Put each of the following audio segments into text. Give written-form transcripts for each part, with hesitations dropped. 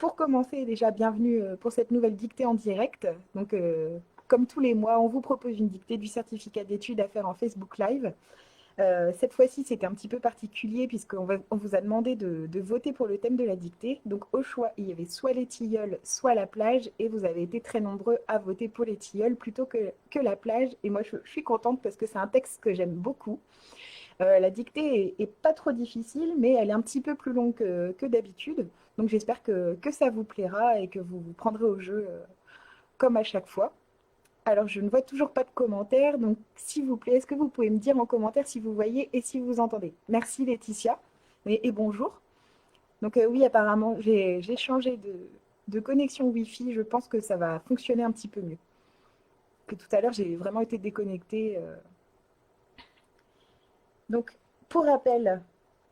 pour commencer, déjà, bienvenue pour cette nouvelle dictée en direct. Donc, comme tous les mois, on vous propose une dictée du certificat d'études à faire en Facebook Live. Cette fois-ci, c'était un petit peu particulier puisqu'on vous a demandé de voter pour le thème de la dictée. Donc, au choix, il y avait soit les tilleuls, soit la plage. Et vous avez été très nombreux à voter pour les tilleuls plutôt que la plage. Et moi, je suis contente parce que c'est un texte que j'aime beaucoup. La dictée est pas trop difficile, mais elle est un petit peu plus longue que d'habitude. Donc j'espère que ça vous plaira et que vous vous prendrez au jeu comme à chaque fois. Alors je ne vois toujours pas de commentaires, donc s'il vous plaît, est-ce que vous pouvez me dire en commentaire si vous voyez et si vous entendez? Merci Laetitia et bonjour. Donc oui, apparemment, j'ai changé de connexion Wi-Fi. Je pense que ça va fonctionner un petit peu mieux. Que tout à l'heure, j'ai vraiment été déconnectée. Donc, pour rappel,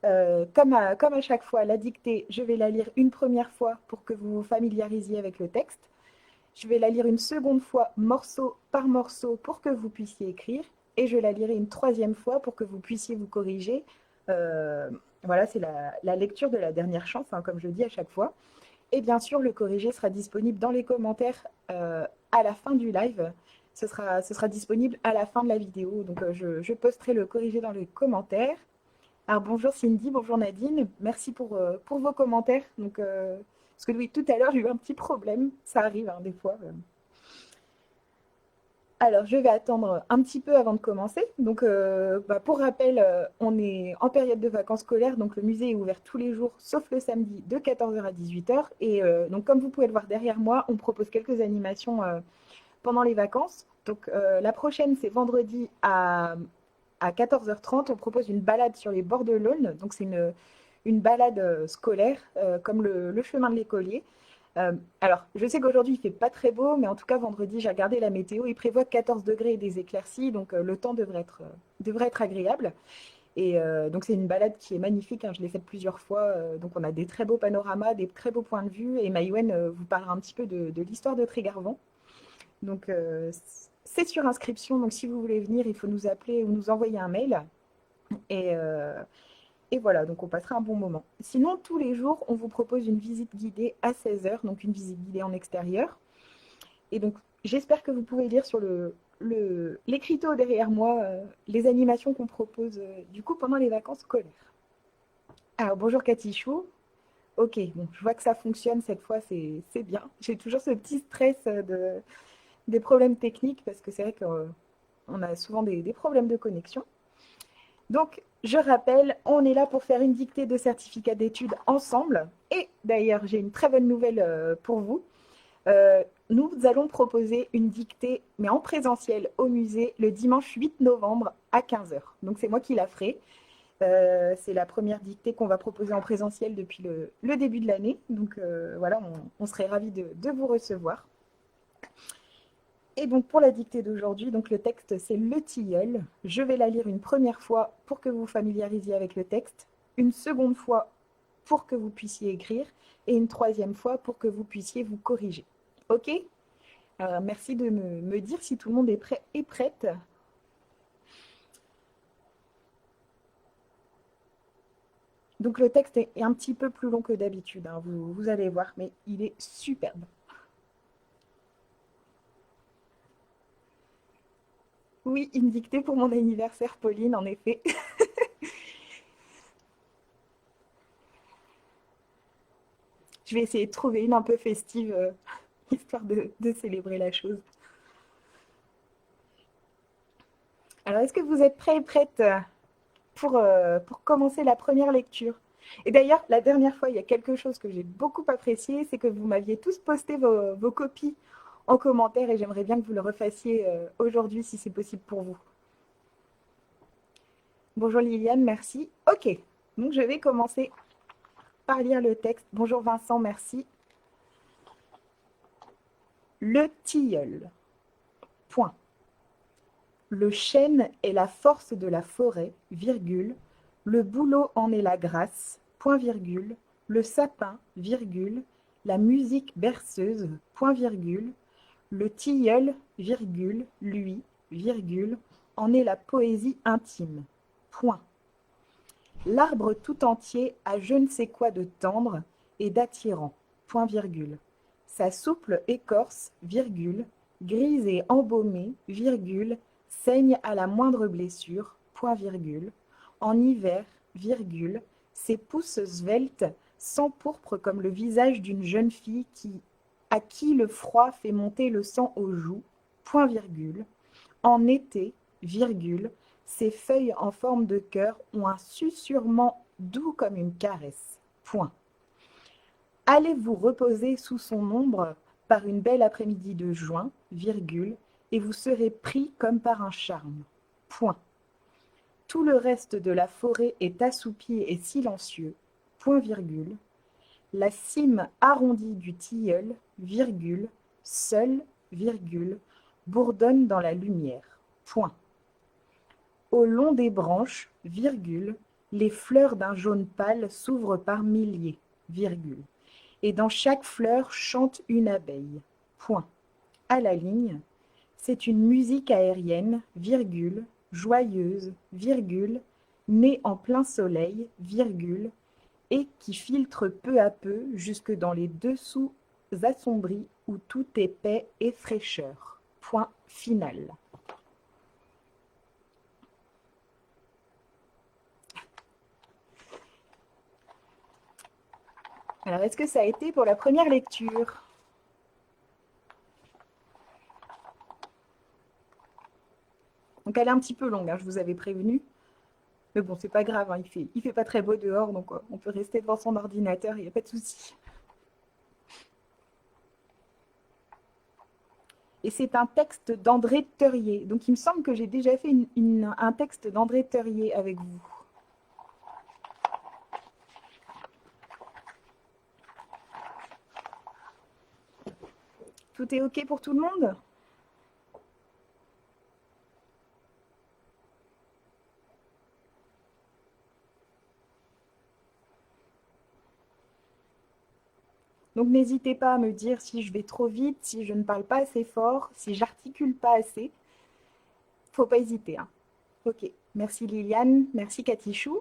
comme à chaque fois, la dictée, je vais la lire une première fois pour que vous vous familiarisiez avec le texte. Je vais la lire une seconde fois, morceau par morceau, pour que vous puissiez écrire. Et je la lirai une troisième fois pour que vous puissiez vous corriger. Euh, voilà, c'est la lecture de la dernière chance, hein, comme je dis à chaque fois. Et bien sûr, le corrigé sera disponible dans les commentaires à la fin du live. Ce sera disponible à la fin de la vidéo. Donc, je posterai le corrigé dans les commentaires. Alors bonjour Cindy, bonjour Nadine, merci pour vos commentaires. Donc, parce que oui, tout à l'heure j'ai eu un petit problème, ça arrive hein, des fois. Alors je vais attendre un petit peu avant de commencer. Donc pour rappel, on est en période de vacances scolaires, donc le musée est ouvert tous les jours, sauf le samedi de 14h à 18h. Et donc comme vous pouvez le voir derrière moi, on propose quelques animations pendant les vacances. Donc la prochaine c'est vendredi à 14h30, on propose une balade sur les bords de l'Aulne. Donc, c'est une balade scolaire, comme le chemin de l'écolier. Alors, je sais qu'aujourd'hui, il ne fait pas très beau, mais en tout cas, vendredi, j'ai regardé la météo. Il prévoit 14 degrés et des éclaircies, donc le temps devrait être agréable. Et donc, c'est une balade qui est magnifique, hein, je l'ai faite plusieurs fois. Donc, on a des très beaux panoramas, des très beaux points de vue. Et Maïwen vous parlera un petit peu de l'histoire de Trégarvan. Donc, c'est sur inscription. Donc, si vous voulez venir, il faut nous appeler ou nous envoyer un mail. Et, euh, et voilà, donc on passera un bon moment. Sinon, tous les jours, on vous propose une visite guidée à 16h, donc une visite guidée en extérieur. Et donc, j'espère que vous pouvez lire sur l'écriteau derrière moi les animations qu'on propose du coup pendant les vacances scolaires. Alors, bonjour Cathy Chou. Ok, bon, je vois que ça fonctionne cette fois, c'est bien. J'ai toujours ce petit stress des problèmes techniques parce que c'est vrai qu'on a souvent des problèmes de connexion. Donc, je rappelle, on est là pour faire une dictée de certificat d'études ensemble. Et d'ailleurs, j'ai une très bonne nouvelle pour vous. Nous allons proposer une dictée, mais en présentiel au musée, le dimanche 8 novembre à 15h. Donc, c'est moi qui la ferai. C'est la première dictée qu'on va proposer en présentiel depuis le début de l'année. Donc, voilà, on serait ravis de vous recevoir. Et donc pour la dictée d'aujourd'hui, donc le texte c'est Le Tilleul. Je vais la lire une première fois pour que vous vous familiarisiez avec le texte, une seconde fois pour que vous puissiez écrire et une troisième fois pour que vous puissiez vous corriger. Ok? Alors, merci de me dire si tout le monde est prêt et prête. Donc le texte est un petit peu plus long que d'habitude, hein, vous allez voir, mais il est superbe. Oui, une dictée pour mon anniversaire, Pauline, en effet. Je vais essayer de trouver une un peu festive, histoire de célébrer la chose. Alors, est-ce que vous êtes prêts et prêtes pour commencer la première lecture? Et d'ailleurs, la dernière fois, il y a quelque chose que j'ai beaucoup apprécié, c'est que vous m'aviez tous posté vos copies en commentaire et j'aimerais bien que vous le refassiez aujourd'hui si c'est possible pour vous. Bonjour Liliane, merci. Ok, donc je vais commencer par lire le texte. Bonjour Vincent, merci. Le tilleul. Point. Le chêne est la force de la forêt, virgule. Le bouleau en est la grâce, point virgule. Le sapin, virgule. La musique berceuse, point virgule. Le tilleul, virgule, lui, virgule, en est la poésie intime. Point. L'arbre tout entier a je ne sais quoi de tendre et d'attirant. point virgule. Sa souple écorce, virgule, grise et embaumée, virgule, saigne à la moindre blessure, point virgule. En hiver, virgule, ses pouces sveltes s'empourprent comme le visage d'une jeune fille à qui le froid fait monter le sang aux joues, point virgule. En été, virgule, ses feuilles en forme de cœur ont un susurrement doux comme une caresse, point. Allez vous reposer sous son ombre par une belle après-midi de juin, virgule, et vous serez pris comme par un charme, point. Tout le reste de la forêt est assoupi et silencieux, point virgule. La cime arrondie du tilleul, virgule, seule, virgule, bourdonne dans la lumière, point. Au long des branches, virgule, les fleurs d'un jaune pâle s'ouvrent par milliers, virgule, et dans chaque fleur chante une abeille, point. À la ligne, c'est une musique aérienne, virgule, joyeuse, virgule, née en plein soleil, virgule, et qui filtre peu à peu jusque dans les dessous assombris où tout est paix et fraîcheur. Point final. Alors, est-ce que ça a été pour la première lecture? Donc, elle est un petit peu longue, hein, je vous avais prévenu. Mais bon, c'est pas grave, hein, il fait pas très beau dehors, donc on peut rester devant son ordinateur, il n'y a pas de souci. Et c'est un texte d'André Theuriet. Donc il me semble que j'ai déjà fait un texte d'André Theuriet avec vous. Tout est OK pour tout le monde? Donc n'hésitez pas à me dire si je vais trop vite, si je ne parle pas assez fort, si j'articule pas assez. Faut pas hésiter, hein. OK. Merci Liliane, merci Katichou.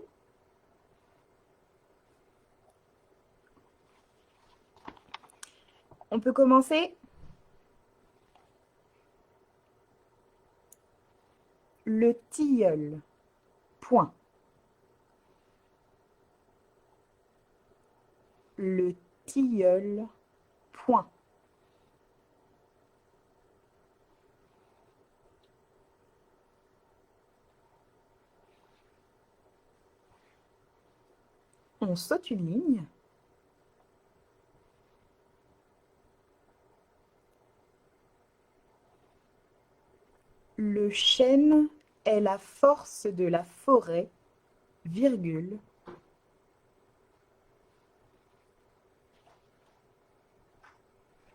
On peut commencer? Le tilleul. Point. Le tilleul. Point. On saute une ligne. Le chêne est la force de la forêt, virgule.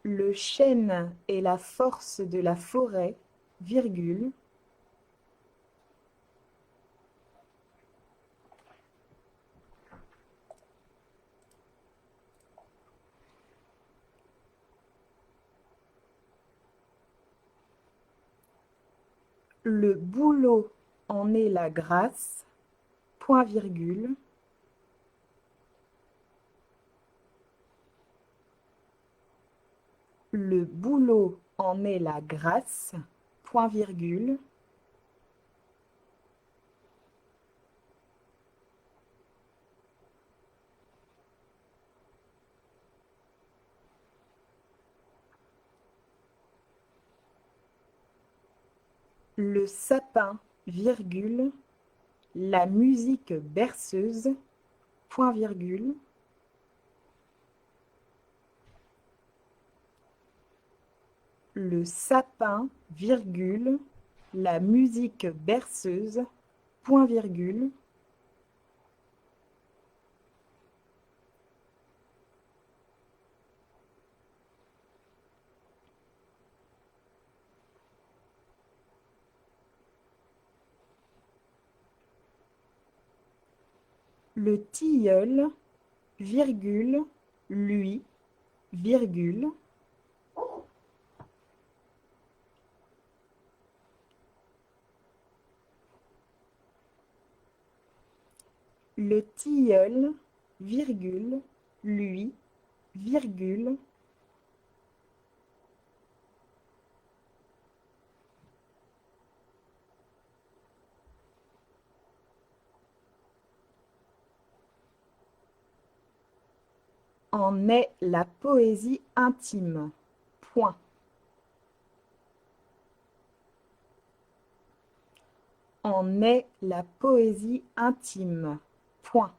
Le chêne est la force de la forêt, virgule. Le bouleau en est la grâce, point virgule. Le bouleau en est la grâce, point virgule. Le sapin, virgule, la musique berceuse, point virgule. Le sapin, virgule, la musique berceuse, point virgule. Le tilleul, virgule, lui, virgule. Le tilleul, virgule, lui, virgule, en est la poésie intime. Point. En est la poésie intime. Point.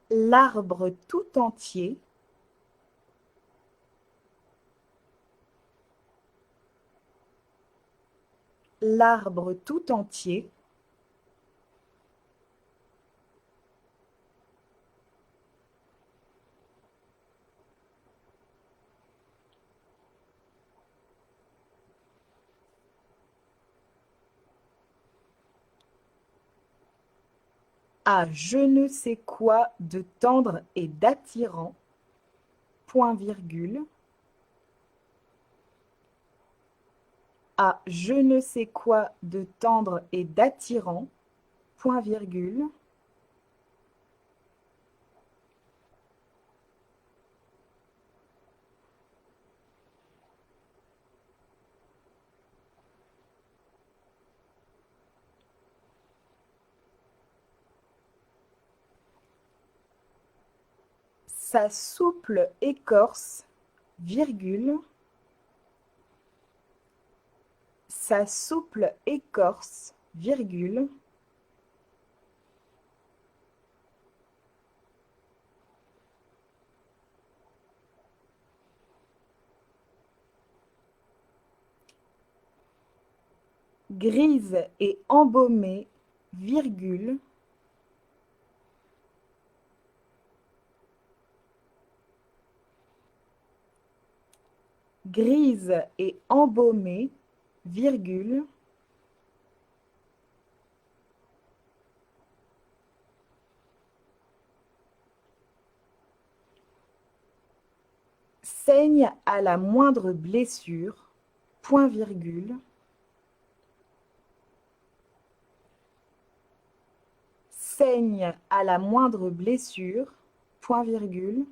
L'arbre tout entier, l'arbre tout entier, a je ne sais quoi de tendre et d'attirant, point virgule, a je ne sais quoi de tendre et d'attirant, point virgule, sa souple écorce, virgule, sa souple écorce, virgule, grise et embaumée, virgule, grise et embaumée, virgule, saigne à la moindre blessure, point virgule, saigne à la moindre blessure, point virgule,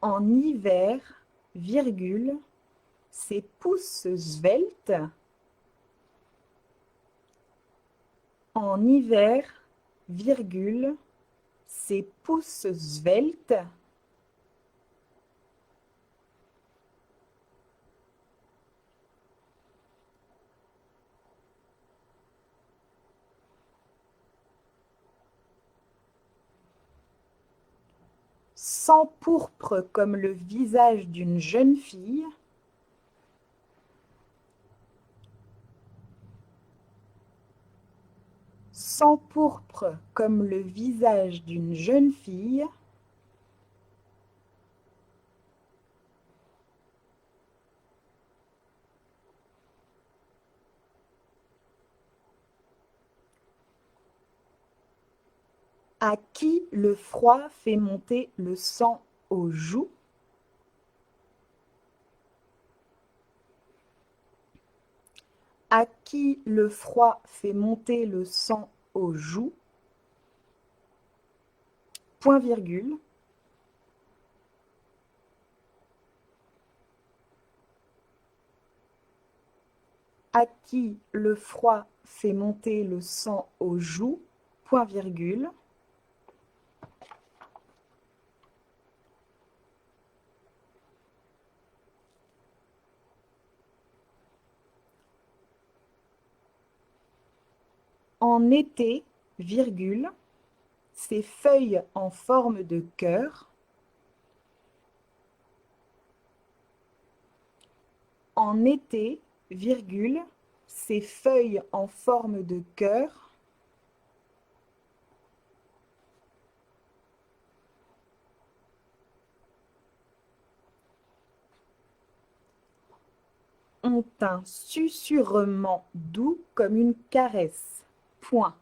en hiver, virgule, ses pouces sveltes, en hiver, virgule, ses pouces sveltes, s'empourprent comme le visage d'une jeune fille, s'empourprent comme le visage d'une jeune fille, à qui le froid fait monter le sang aux joues, à qui le froid fait monter le sang aux joues, point virgule, à qui le froid fait monter le sang aux joues, point virgule, en été, virgule, ses feuilles en forme de cœur, en été, virgule, ses feuilles en forme de cœur, ont un susurrement doux comme une caresse. Point.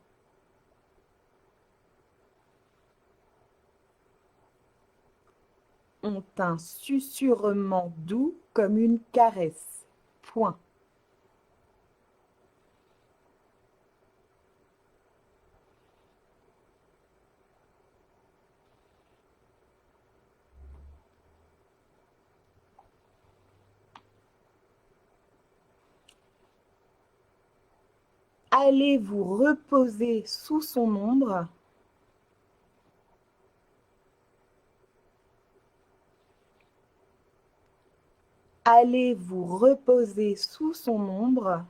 Ont un susurrement doux comme une caresse. Point. Allez vous reposer sous son ombre. Allez vous reposer sous son ombre.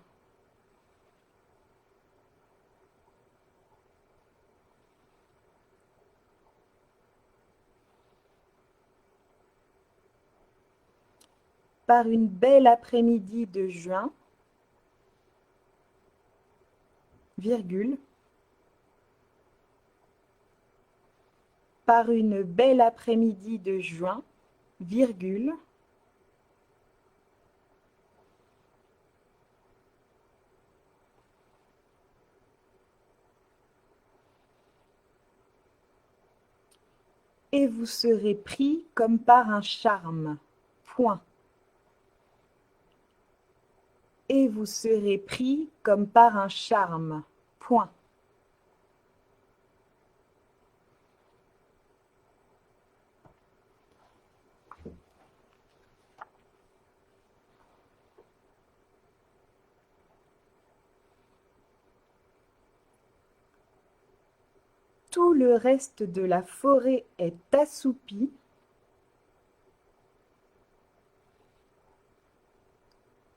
Par une belle après-midi de juin, virgule, par une belle après-midi de juin, virgule, et vous serez pris comme par un charme. Point. Et vous serez pris comme par un charme. Point. Tout le reste de la forêt est assoupi.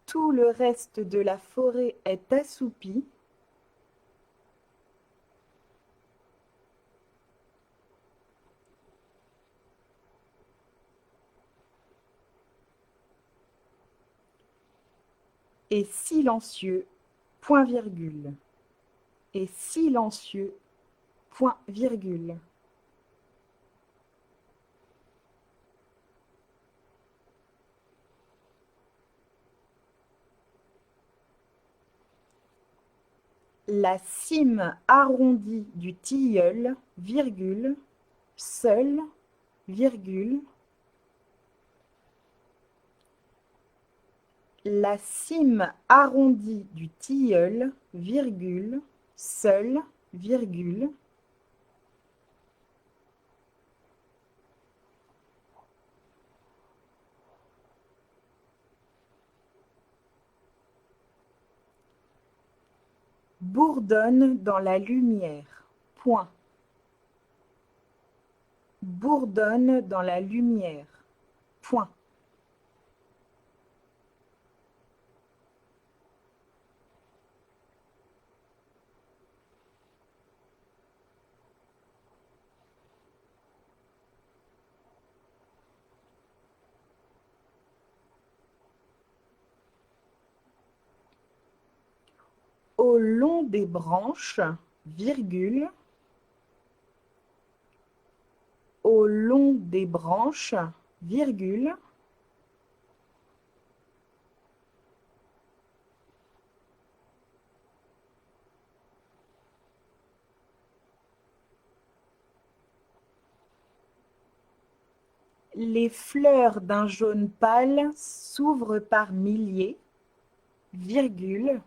Tout le reste de la forêt est assoupi. Et silencieux, point virgule. Et silencieux, point virgule. La cime arrondie du tilleul, virgule, seul, virgule. La cime arrondie du tilleul, virgule, seul, virgule. Bourdonne dans la lumière. Point. Bourdonne dans la lumière. Point. Au long des branches, virgule, au long des branches, virgule, les fleurs d'un jaune pâle s'ouvrent par milliers, virgule,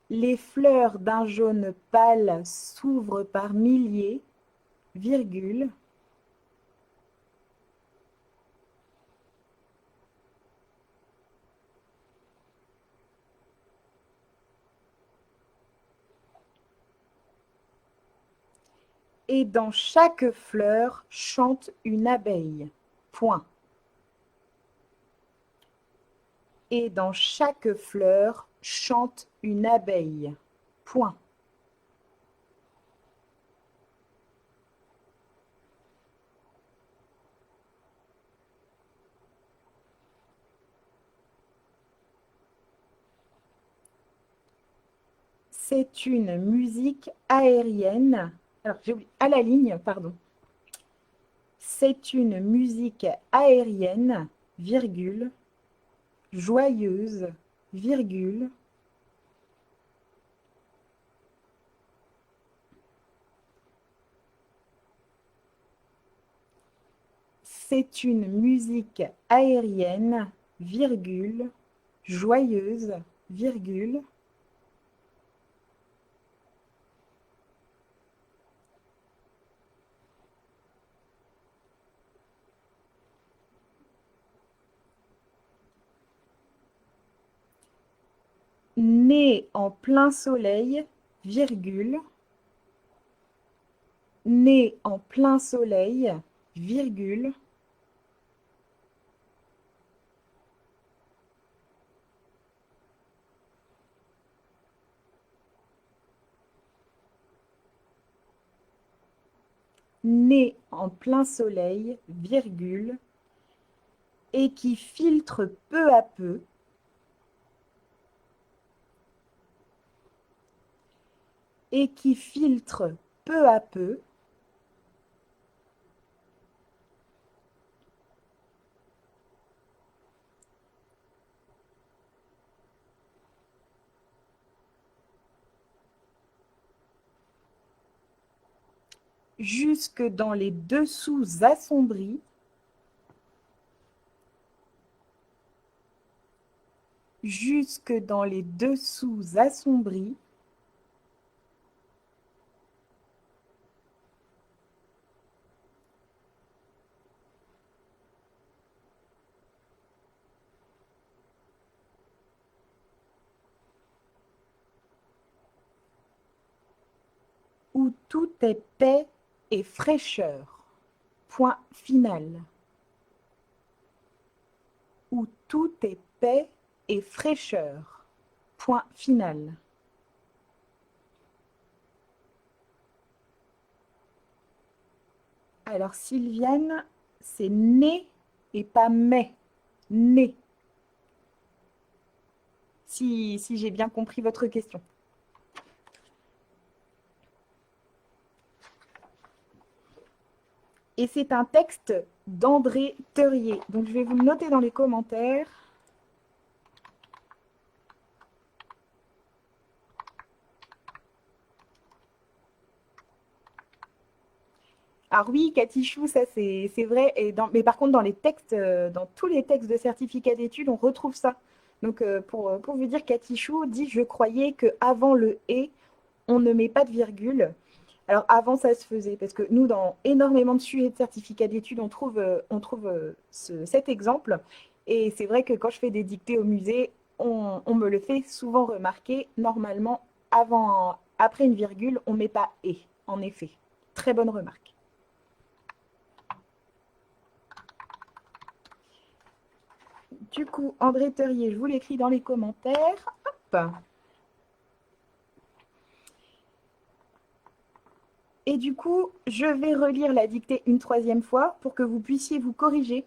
les fleurs d'un jaune pâle s'ouvrent par milliers, virgule, et dans chaque fleur chante une abeille. Point. Et dans chaque fleur chante une abeille. Point. C'est une musique aérienne. Alors, j'ai oublié, à la ligne, pardon. C'est une musique aérienne, virgule. joyeuse, virgule. C'est une musique aérienne, virgule, joyeuse, virgule. Né en plein soleil, virgule. Né en plein soleil, virgule. Né en plein soleil, virgule, et qui filtre peu à peu, et qui filtre peu à peu, jusque dans les dessous assombris, jusque dans les dessous assombris, où tout est paix et fraîcheur. Point final. Où tout est paix et fraîcheur. Point final. Alors, Sylviane, c'est né et pas mais. Né. Si j'ai bien compris votre question. Et c'est un texte d'André Teurier. Donc, je vais vous le noter dans les commentaires. Alors oui, Catichou, ça c'est vrai. Mais par contre, dans les textes, dans tous les textes de certificat d'études, on retrouve ça. Donc pour vous dire, Catichou dit: je croyais qu'avant le et, on ne met pas de virgule. Alors avant, ça se faisait, parce que nous, dans énormément de sujets de certificat d'études, on trouve cet exemple. Et c'est vrai que quand je fais des dictées au musée, on me le fait souvent remarquer. Normalement, après une virgule, on ne met pas et, en effet. Très bonne remarque. Du coup, André Teurier, je vous l'écris dans les commentaires. Hop. Et du coup, je vais relire la dictée une troisième fois pour que vous puissiez vous corriger.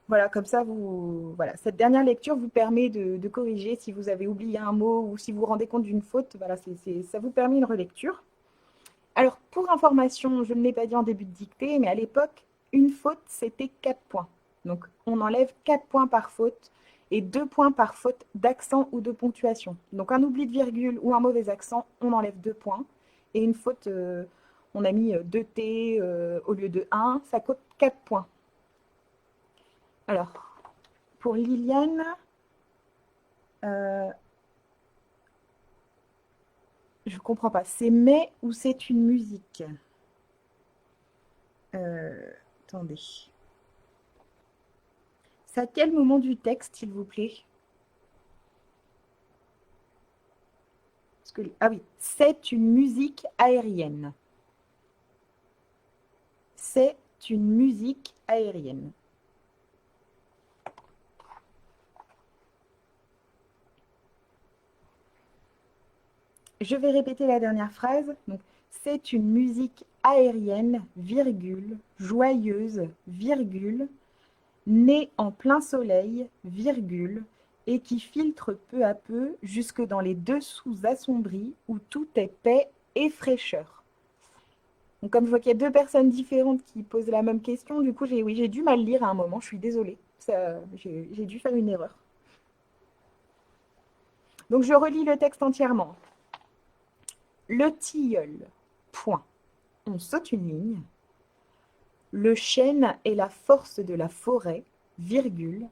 Voilà, comme ça, voilà, cette dernière lecture vous permet de corriger si vous avez oublié un mot ou si vous vous rendez compte d'une faute. Voilà, ça vous permet une relecture. Alors, pour information, je ne l'ai pas dit en début de dictée, mais à l'époque, une faute, c'était 4 points. Donc, on enlève 4 points par faute et 2 points par faute d'accent ou de ponctuation. Donc, un oubli de virgule ou un mauvais accent, on enlève 2 points. Et une faute, on a mis 2 T au lieu de 1, ça coûte 4 points. Alors, pour Liliane, je ne comprends pas. C'est mais ou c'est une musique? Attendez. C'est à quel moment du texte, s'il vous plaît? Ah oui, c'est une musique aérienne. C'est une musique aérienne. Je vais répéter la dernière phrase. Donc, c'est une musique aérienne, virgule, joyeuse, virgule, née en plein soleil, virgule, et qui filtre peu à peu jusque dans les dessous assombris où tout est paix et fraîcheur. Donc, comme je vois qu'il y a deux personnes différentes qui posent la même question, du coup, j'ai dû mal lire à un moment, je suis désolée. J'ai dû faire une erreur. Donc je relis le texte entièrement. Le tilleul, point. On saute une ligne. Le chêne est la force de la forêt, virgule.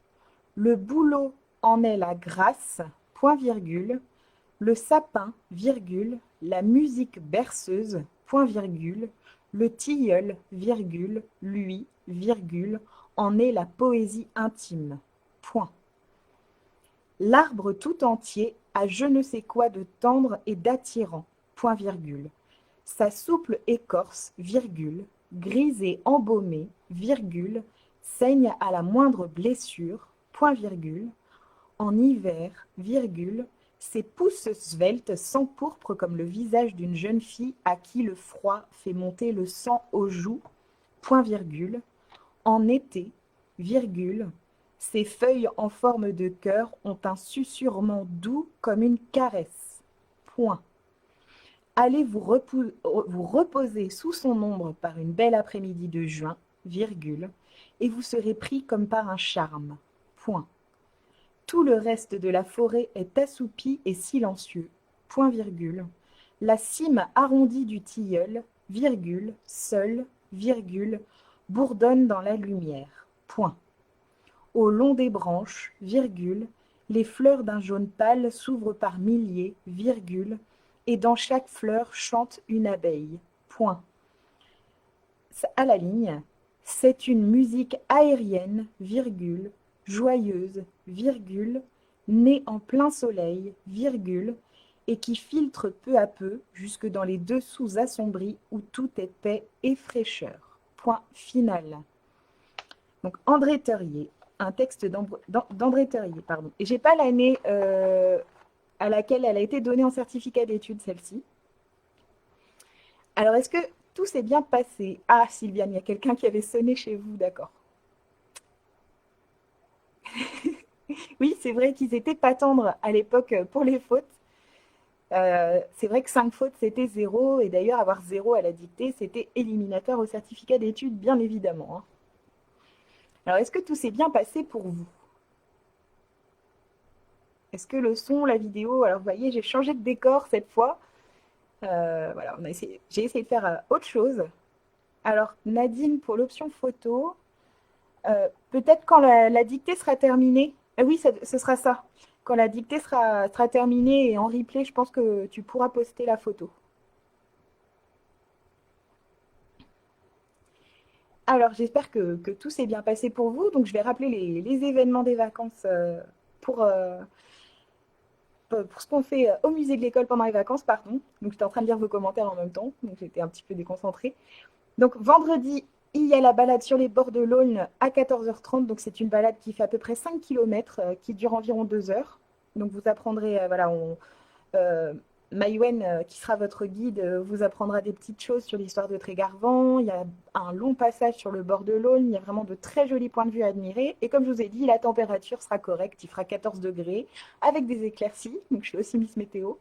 Le bouleau en est la grâce, point virgule. Le sapin, virgule. La musique berceuse, point virgule. Le tilleul, virgule. Lui, virgule. En est la poésie intime, point. L'arbre tout entier a je ne sais quoi de tendre et d'attirant, point virgule. Sa souple écorce, virgule, grise et embaumée, virgule, saigne à la moindre blessure, point virgule. En hiver, virgule, ses pouces sveltes s'empourprent comme le visage d'une jeune fille à qui le froid fait monter le sang aux joues, point virgule. En été, virgule, ses feuilles en forme de cœur ont un susurrement doux comme une caresse. Point. Allez vous reposer sous son ombre par une belle après-midi de juin, virgule, et vous serez pris comme par un charme. Point. Tout le reste de la forêt est assoupi et silencieux. Point virgule. La cime arrondie du tilleul, virgule, seule, virgule, bourdonne dans la lumière. Point. Au long des branches, virgule, les fleurs d'un jaune pâle s'ouvrent par milliers, virgule, et dans chaque fleur chante une abeille. Point. À la ligne, c'est une musique aérienne, virgule, joyeuse, virgule, née en plein soleil, virgule, et qui filtre peu à peu jusque dans les dessous assombris où tout est paix et fraîcheur. Point final. Donc André Theuriet, un texte d'André Theuriet, pardon. Et j'ai pas l'année à laquelle elle a été donnée en certificat d'études, celle-ci. Alors, est-ce que tout s'est bien passé? Ah, Sylviane, il y a quelqu'un qui avait sonné chez vous, d'accord. Oui, c'est vrai qu'ils étaient pas tendres à l'époque pour les fautes. C'est vrai que 5 fautes, c'était 0. Et d'ailleurs, avoir 0 à la dictée, c'était éliminatoire au certificat d'études, bien évidemment, hein. Alors, est-ce que tout s'est bien passé pour vous? Est-ce que le son, la vidéo, alors vous voyez, j'ai changé de décor cette fois. Voilà, j'ai essayé de faire autre chose. Alors, Nadine, pour l'option photo, peut-être quand la dictée sera terminée. Oui, ce sera ça. Quand la dictée sera terminée et en replay, je pense que tu pourras poster la photo. Alors, j'espère que tout s'est bien passé pour vous. Donc, je vais rappeler les événements des vacances pour, euh, pour ce qu'on fait au musée de l'école pendant les vacances, pardon. Donc, j'étais en train de lire vos commentaires en même temps, donc j'étais un petit peu déconcentrée. Donc, vendredi, il y a la balade sur les bords de l'Aulne à 14h30. Donc, c'est une balade qui fait à peu près 5 km, qui dure environ 2 heures. Donc, vous apprendrez, euh, Maïwen, qui sera votre guide, vous apprendra des petites choses sur l'histoire de Trégarvan. Il y a un long passage sur le bord de l'Aulne. Il y a vraiment de très jolis points de vue à admirer. Et comme je vous ai dit, la température sera correcte. Il fera 14 degrés avec des éclaircies. Donc, je suis aussi Miss Météo.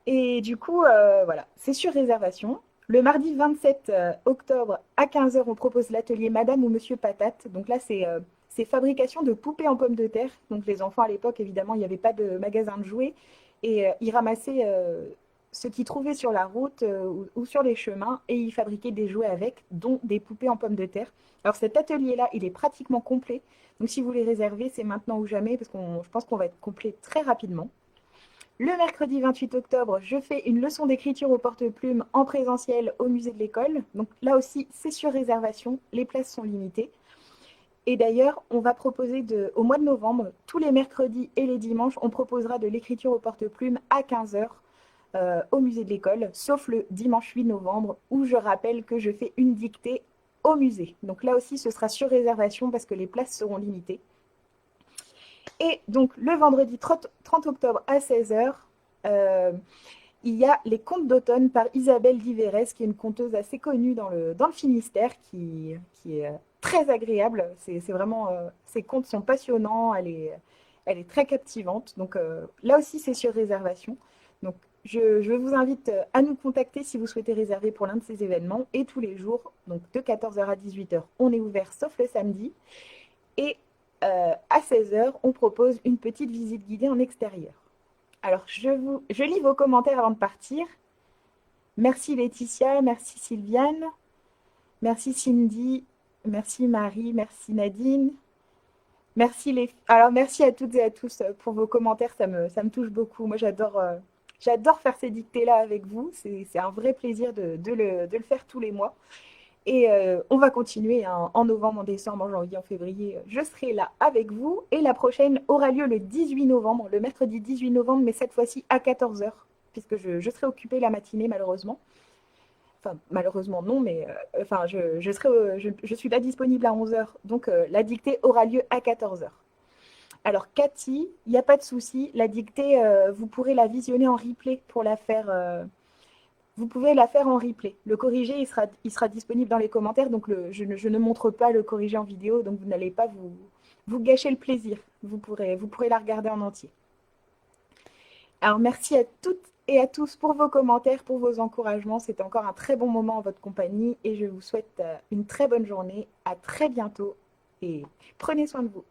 Et du coup, voilà, c'est sur réservation. Le mardi 27 octobre à 15h, on propose l'atelier Madame ou Monsieur Patate. Donc là, c'est fabrication de poupées en pommes de terre. Donc les enfants à l'époque, évidemment, il n'y avait pas de magasin de jouets. Et ils ramassaient ce qu'ils trouvaient sur la route ou sur les chemins et ils fabriquaient des jouets avec, dont des poupées en pommes de terre. Alors cet atelier-là, il est pratiquement complet. Donc si vous voulez réserver, c'est maintenant ou jamais parce que je pense qu'on va être complet très rapidement. Le mercredi 28 octobre, je fais une leçon d'écriture au porte-plume en présentiel au musée de l'école. Donc là aussi, c'est sur réservation, les places sont limitées. Et d'ailleurs, on va proposer au mois de novembre, tous les mercredis et les dimanches, on proposera de l'écriture au porte-plume à 15 heures au musée de l'école, sauf le dimanche 8 novembre où je rappelle que je fais une dictée au musée. Donc là aussi, ce sera sur réservation parce que les places seront limitées. Et donc, le vendredi 30 octobre à 16h, il y a Les Contes d'automne par Isabelle Diveres, qui est une conteuse assez connue dans le Finistère, qui est très agréable. C'est vraiment, ses contes sont passionnants, elle est très captivante. Donc là aussi, c'est sur réservation. Donc je vous invite à nous contacter si vous souhaitez réserver pour l'un de ces événements. Et tous les jours, donc de 14h à 18h, on est ouvert sauf le samedi. Et à 16 heures, on propose une petite visite guidée en extérieur. Alors, je lis vos commentaires avant de partir. Merci Laetitia, merci Sylviane, merci Cindy, merci Marie, merci Nadine. Alors, merci à toutes et à tous pour vos commentaires, ça me touche beaucoup. Moi, j'adore faire ces dictées-là avec vous. C'est un vrai plaisir de le faire tous les mois. Et on va continuer hein, en novembre, en décembre, en janvier, en février. Je serai là avec vous. Et la prochaine aura lieu le 18 novembre, le mercredi 18 novembre, mais cette fois-ci à 14 heures, puisque je serai occupée la matinée, malheureusement. Enfin, malheureusement, non, mais enfin, je suis là disponible à 11 heures. Donc, la dictée aura lieu à 14 heures. Alors, Cathy, il n'y a pas de souci. La dictée, vous pourrez la visionner en replay pour la faire. Vous pouvez la faire en replay. Le corrigé, il sera disponible dans les commentaires. Donc, je ne montre pas le corrigé en vidéo. Donc, vous n'allez pas vous gâcher le plaisir. Vous pourrez la regarder en entier. Alors, merci à toutes et à tous pour vos commentaires, pour vos encouragements. C'était encore un très bon moment en votre compagnie. Et je vous souhaite une très bonne journée. À très bientôt. Et prenez soin de vous.